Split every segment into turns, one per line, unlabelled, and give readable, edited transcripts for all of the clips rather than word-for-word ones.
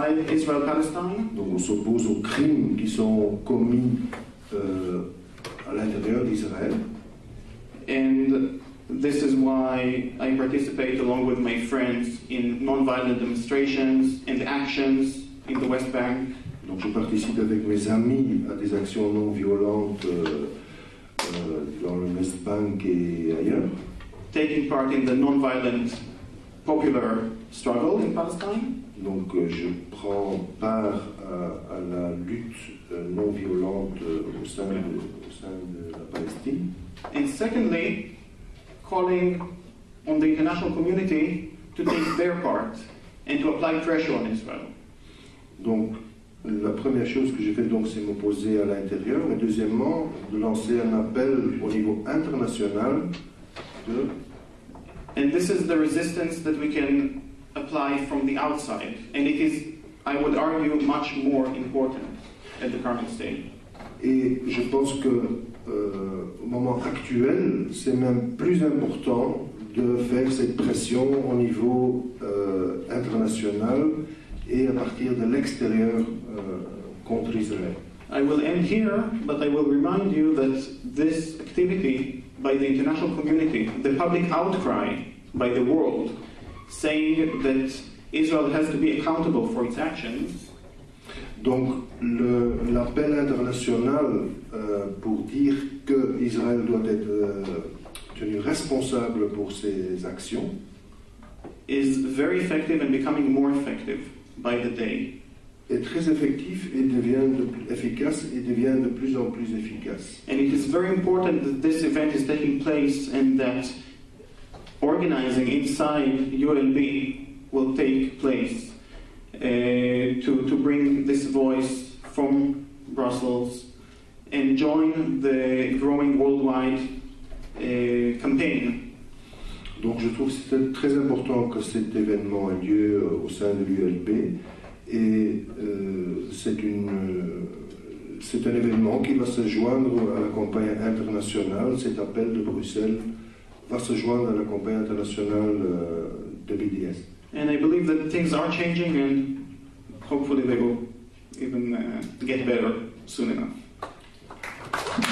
inside Israel-Palestine.
Donc on s'oppose aux crimes qui sont commis à l'intérieur d'Israël.
And this is why I participate along with my friends in non-violent demonstrations and actions in the West Bank.
Donc je participe avec mes amis à des actions non violentes dans le West Bank et ailleurs.
Taking part in the non-violent popular struggle in Palestine.
Donc je prends part à la lutte non violente au sein de la Palestine.
And secondly, calling on the international community to take their part and to apply pressure on Israel.
Donc la première chose que j'ai fait donc c'est m'opposer à l'intérieur, mais deuxièmement de lancer un appel au niveau international de.
And this is the resistance that we can apply from the outside, and it is, I would argue, much more important at the current stage.
Et je pense que au moment actuel, c'est même plus important de faire cette pression au niveau international et à partir de l'extérieur contre Israël.
I will end here, but I will remind you that this activity by the international community, the public outcry by the world, saying that Israel has to be accountable for its actions.
Donc l'appel international pour dire que Israël doit être tenu responsable pour ses actions
is very effective and becoming more effective by the day.
Est très effectif et devient efficace et devient de plus en plus efficace.
And it is very important that this event is taking place and that organizing inside ULB will take place to bring this voice from Brussels and join the growing worldwide campaign.
Donc je trouve que c'est très important que cet événement ait lieu au sein de l'ULB et c'est un événement qui va se joindre à la campagne internationale. Cet appel de Bruxelles va se joindre à la campagne internationale de BDS.
And I believe that things are changing and hopefully they will even get better soon enough.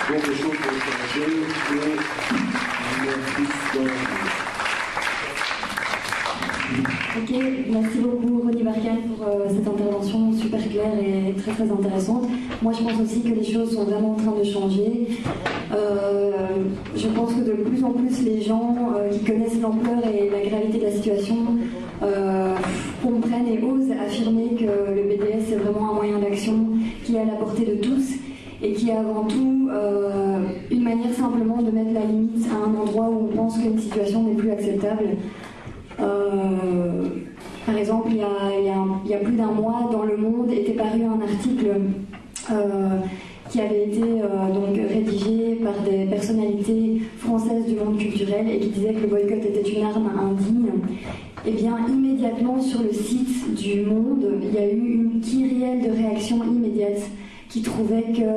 Donc les choses vont changer et on est plus dans la.
Ok, merci beaucoup Ronnie Barkan pour cette intervention super claire et très très intéressante. Moi je pense aussi que les choses sont vraiment en train de changer. Je pense que de plus en plus les gens qui connaissent l'ampleur et la gravité de la situation comprennent et osent affirmer que le BDS est vraiment un moyen d'action qui est à la portée de tous et qui est avant tout une manière simplement de mettre la limite à un endroit où on pense qu'une situation n'est plus acceptable. Par exemple, il y a plus d'un mois, dans Le Monde était paru un article qui avait été donc rédigé par des personnalités françaises du monde culturel et qui disait que le boycott était une arme indigne. Et bien, immédiatement sur le site du Monde, il y a eu une kyrielle de réactions immédiates qui trouvaient que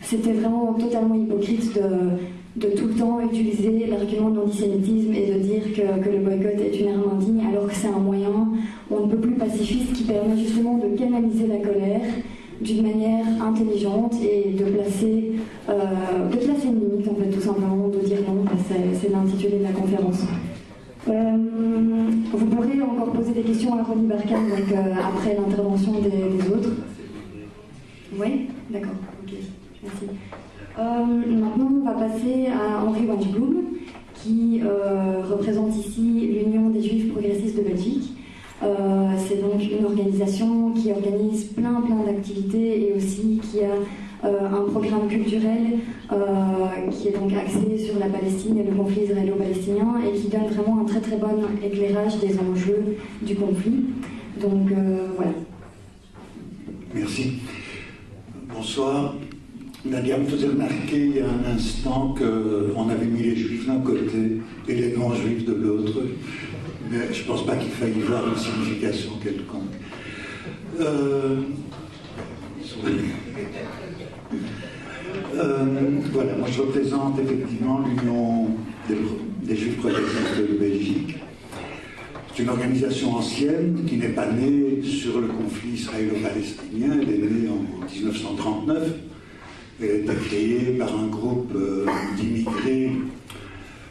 c'était vraiment totalement hypocrite de tout le temps utiliser l'argument de l'antisémitisme et de dire que le boycott est une arme indigne, alors que c'est un moyen, on ne peut plus pacifiste, qui permet justement de canaliser la colère d'une manière intelligente et de placer une limite, en fait, tout simplement, de dire non. C'est l'intitulé de la conférence. Vous pourrez encore poser des questions à Ronnie Barkan donc, après l'intervention des autres. Oui, d'accord, ok, merci. Maintenant, on va passer à Henri Weinblum, qui représente ici l'Union des Juifs progressistes de Belgique. C'est donc une organisation qui organise plein d'activités et aussi qui a un programme culturel qui est donc axé sur la Palestine et le conflit israélo-palestinien et qui donne vraiment un très très bon éclairage des enjeux du conflit. Donc voilà.
Merci. Bonsoir. Nadia me faisait remarquer il y a un instant qu'on avait mis les juifs d'un côté et les non-juifs de l'autre, mais je ne pense pas qu'il faille y voir une signification quelconque. Voilà, moi je représente effectivement l'Union des Juifs progressistes de Belgique. C'est C'est une organisation ancienne qui n'est pas née sur le conflit israélo-palestinien, elle est née en 1939. Elle a été créée par un groupe d'immigrés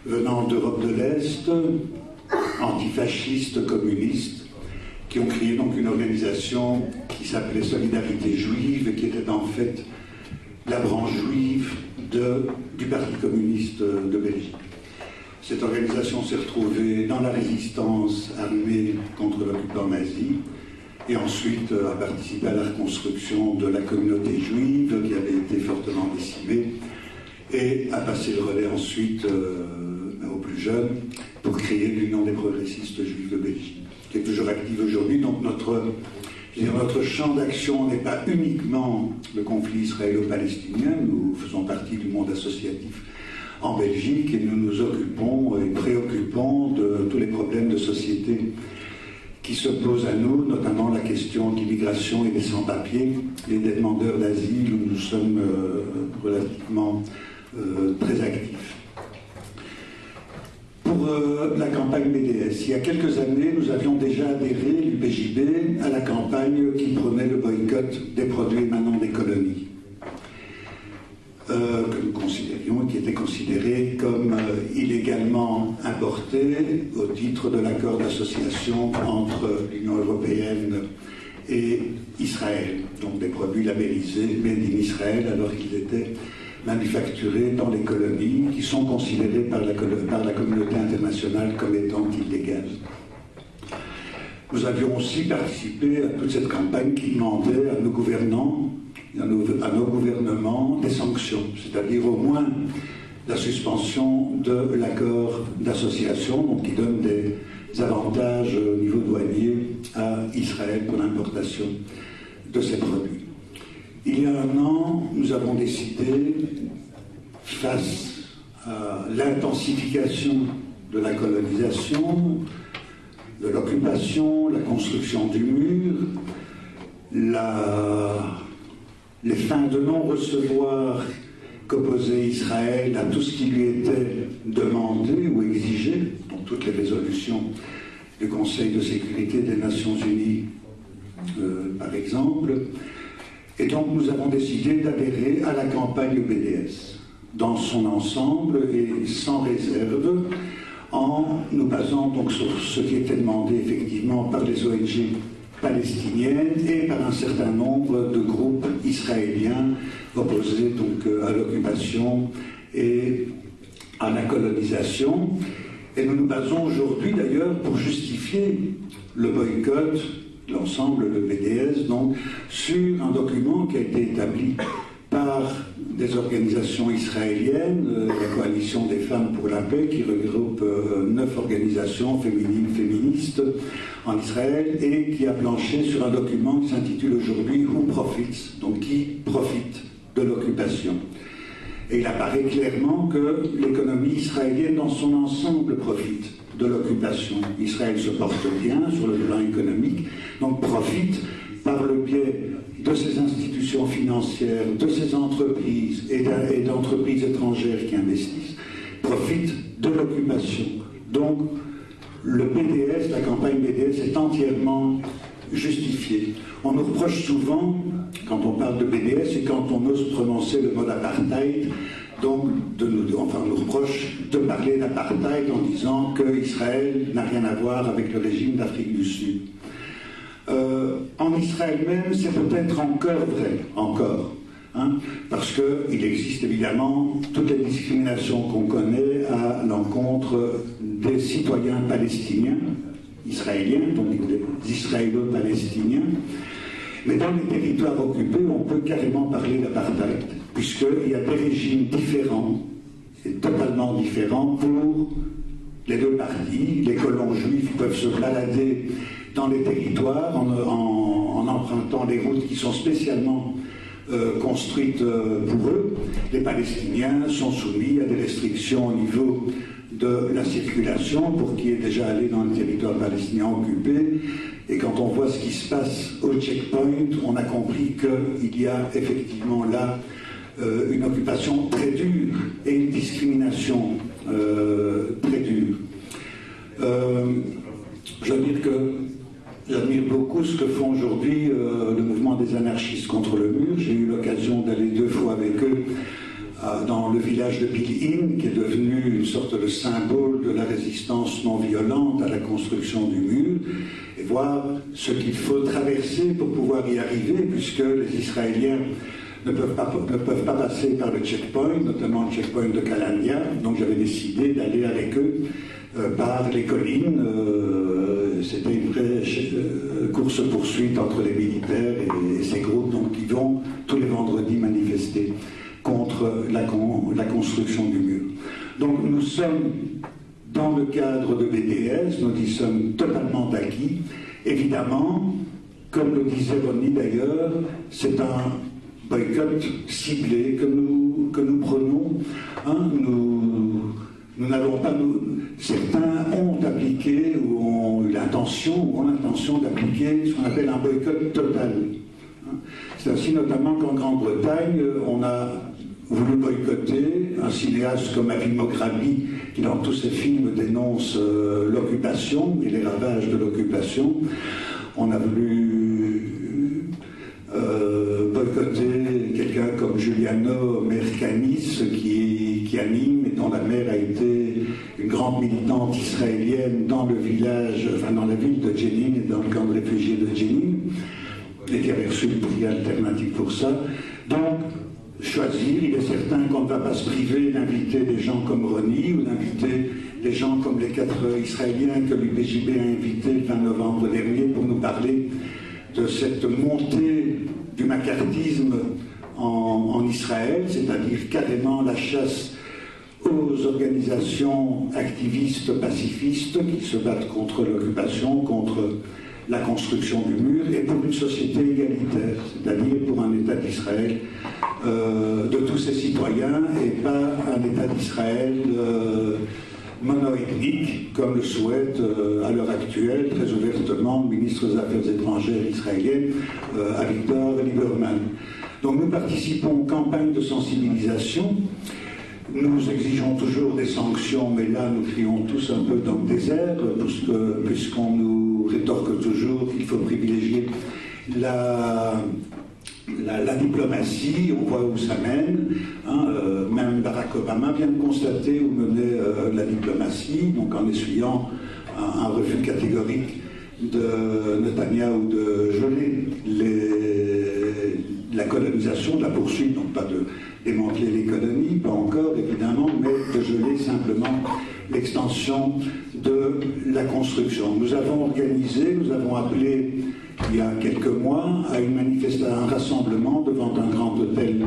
venant d'Europe de l'Est, antifascistes, communistes, qui ont créé donc une organisation qui s'appelait Solidarité Juive et qui était en fait la branche juive du Parti communiste de Belgique. Cette organisation s'est retrouvée dans la résistance armée contre l'occupant nazi et ensuite a participé à la reconstruction de la communauté juive qui avait été fortement décimée et a passé le relais ensuite aux plus jeunes pour créer l'Union des progressistes juifs de Belgique, qui est toujours active aujourd'hui. Donc notre champ d'action n'est pas uniquement le conflit israélo-palestinien, nous faisons partie du monde associatif en Belgique et nous nous occupons et préoccupons de tous les problèmes de société qui se posent à nous, notamment la question de l'immigration et des sans-papiers et des demandeurs d'asile où nous sommes relativement très actifs. Pour la campagne BDS, il y a quelques années, nous avions déjà adhéré, l'UPJB, à la campagne qui prônait le boycott des produits émanant des colonies, que nous considérions, qui étaient considérés comme illégalement importés au titre de l'accord d'association entre l'Union européenne et Israël. Donc des produits labellisés Made in Israël alors qu'ils étaient manufacturés dans les colonies qui sont considérés par la communauté internationale comme étant illégales. Nous avions aussi participé à toute cette campagne qui demandait à nos gouvernants, à nos gouvernements des sanctions, c'est-à-dire au moins la suspension de l'accord d'association, donc qui donne des avantages au niveau douanier à Israël pour l'importation de ces produits. Il y a un an, nous avons décidé, face à l'intensification de la colonisation, de l'occupation, la construction du mur, les fins de non-recevoir qu'opposait Israël à tout ce qui lui était demandé ou exigé, dans toutes les résolutions du Conseil de sécurité des Nations Unies, par exemple. Et donc nous avons décidé d'adhérer à la campagne BDS dans son ensemble et sans réserve, en nous basant donc sur ce qui était demandé effectivement par les ONG palestiniennes et par un certain nombre de groupes israéliens opposés donc à l'occupation et à la colonisation. Et nous nous basons aujourd'hui d'ailleurs pour justifier le boycott, l'ensemble, le BDS, donc, sur un document qui a été établi par des organisations israéliennes, la Coalition des femmes pour la paix, qui regroupe 9 organisations féministes en Israël, et qui a planché sur un document qui s'intitule aujourd'hui Who Profits, donc qui profite de l'occupation. Et il apparaît clairement que l'économie israélienne dans son ensemble profite de l'occupation. Israël se porte bien sur le plan économique, donc profite par le biais de ses institutions financières, de ses entreprises et d'entreprises étrangères qui investissent, profite de l'occupation. Donc le BDS, la campagne BDS est entièrement justifiée. On nous reproche souvent, quand on parle de BDS et quand on ose prononcer le mot apartheid, donc on nous reproche de parler d'apartheid en disant qu'Israël n'a rien à voir avec le régime d'Afrique du Sud. En Israël même, c'est peut-être encore vrai, parce qu'il existe évidemment toutes les discriminations qu'on connaît à l'encontre des citoyens palestiniens, israéliens, donc des israélo-palestiniens, mais dans les territoires occupés, on peut carrément parler d'apartheid, puisqu'il y a des régimes différents, et totalement différents pour les deux parties. Les colons juifs peuvent se balader dans les territoires en empruntant les routes qui sont spécialement construites pour eux. Les Palestiniens sont soumis à des restrictions au niveau de la circulation pour qui est déjà allé dans le territoire palestinien occupé. Et quand on voit ce qui se passe au checkpoint, on a compris qu'il y a effectivement là une occupation très dure et une discrimination très dure. je veux dire que j'admire beaucoup ce que font aujourd'hui le mouvement des anarchistes contre le mur. J'ai eu l'occasion d'aller 2 fois avec eux dans le village de Bil'in, qui est devenu une sorte de symbole de la résistance non violente à la construction du mur, et voir ce qu'il faut traverser pour pouvoir y arriver, puisque les Israéliens ne peuvent pas passer par le checkpoint, notamment le checkpoint de Kalandia. Donc j'avais décidé d'aller avec eux par les collines. C'était une vraie course-poursuite entre les militaires et ces groupes donc, qui vont tous les vendredis manifester contre la construction du mur. Donc nous sommes dans le cadre de BDS, nous y sommes totalement acquis. Évidemment, comme le disait Ronnie d'ailleurs, c'est un boycott ciblé que nous prenons. Hein, nous n'allons pas certains ont appliqué ou ont eu l'intention ou ont l'intention d'appliquer ce qu'on appelle un boycott total. C'est ainsi notamment qu'en Grande-Bretagne, on a voulu boycotter un cinéaste comme Avi Mokrabi, qui dans tous ses films dénonce l'occupation et les ravages de l'occupation. On a voulu boycotter quelqu'un comme Giuliano Mercanis, qui anime et dont la mère a été une grande militante israélienne dans le village, enfin dans la ville de Jenin et dans le camp de réfugiés de Jenin, et qui avait reçu le prix alternatif pour ça. Donc, choisir, il est certain qu'on ne va pas se priver d'inviter des gens comme Ronnie ou d'inviter des gens comme les 4 Israéliens que l'UPJB a invités le 20 novembre dernier pour nous parler de cette montée du macartisme en Israël, c'est-à-dire carrément la chasse aux organisations activistes pacifistes qui se battent contre l'occupation, contre la construction du mur et pour une société égalitaire, c'est-à-dire pour un État d'Israël de tous ses citoyens et pas un État d'Israël monoethnique, comme le souhaite à l'heure actuelle très ouvertement le ministre des Affaires étrangères israélien, Avigdor Lieberman. Donc nous participons aux campagnes de sensibilisation. Nous exigeons toujours des sanctions, mais là nous crions tous un peu dans le désert, puisqu'on nous rétorque toujours qu'il faut privilégier la diplomatie, on voit où ça mène. Hein, même Barack Obama vient de constater où menait la diplomatie, donc en essuyant un refus catégorique de Netanyahou de geler la colonisation, de la poursuite, donc pas de démanteler les colonies, pas encore évidemment, mais de geler simplement l'extension de la construction. Nous avons organisé, nous avons appelé il y a quelques mois à un rassemblement devant un grand hôtel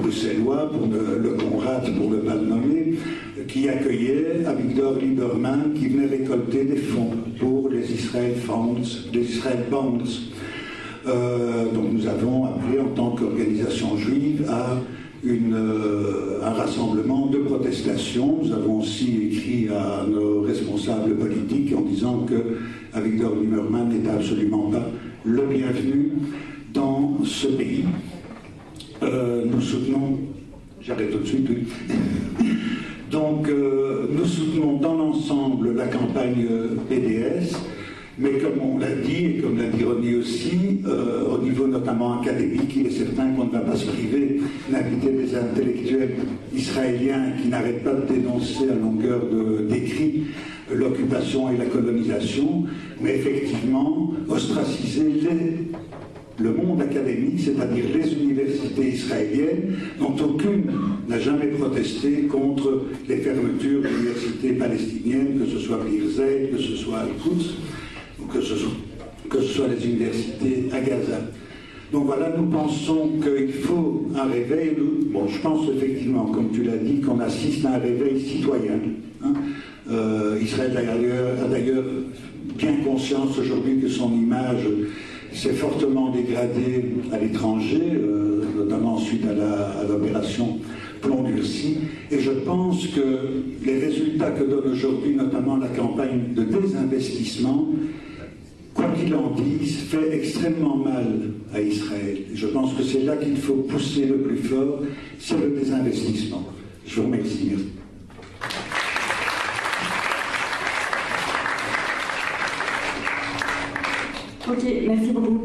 bruxellois, pour le Conrad, pour ne pas le nommer, qui accueillait Avigdor Lieberman, qui venait récolter des fonds pour les Israel Bonds. Donc nous avons appelé en tant qu'organisation juive à un rassemblement de protestation. Nous avons aussi écrit à nos responsables politiques en disant que Avigdor Lieberman n'était absolument pas le bienvenu dans ce pays. Nous soutenons, j'arrête tout de suite, oui. Donc nous soutenons dans l'ensemble la campagne PDS, mais comme on l'a dit, et comme l'a dit Ronnie aussi, au niveau notamment académique, il est certain qu'on ne va pas se priver d'inviter des intellectuels israéliens qui n'arrêtent pas de dénoncer à longueur d'écrits l'occupation et la colonisation, mais effectivement ostraciser le monde académique, c'est-à-dire les universités israéliennes, dont aucune n'a jamais protesté contre les fermetures d'universités palestiniennes, que ce soit Birzeit, que ce soit Al-Quds, que ce soit les universités à Gaza. Donc voilà, nous pensons qu'il faut un réveil. Bon, je pense effectivement, comme tu l'as dit, qu'on assiste à un réveil citoyen. Hein. Israël a d'ailleurs bien conscience aujourd'hui que son image s'est fortement dégradée à l'étranger, notamment suite à l'opération Plomb durci. Et je pense que les résultats que donne aujourd'hui, notamment la campagne de désinvestissement, quoi qu'il en dise, fait extrêmement mal à Israël. Et je pense que c'est là qu'il faut pousser le plus fort, c'est le désinvestissement. Je vous remercie.
Ok, merci beaucoup.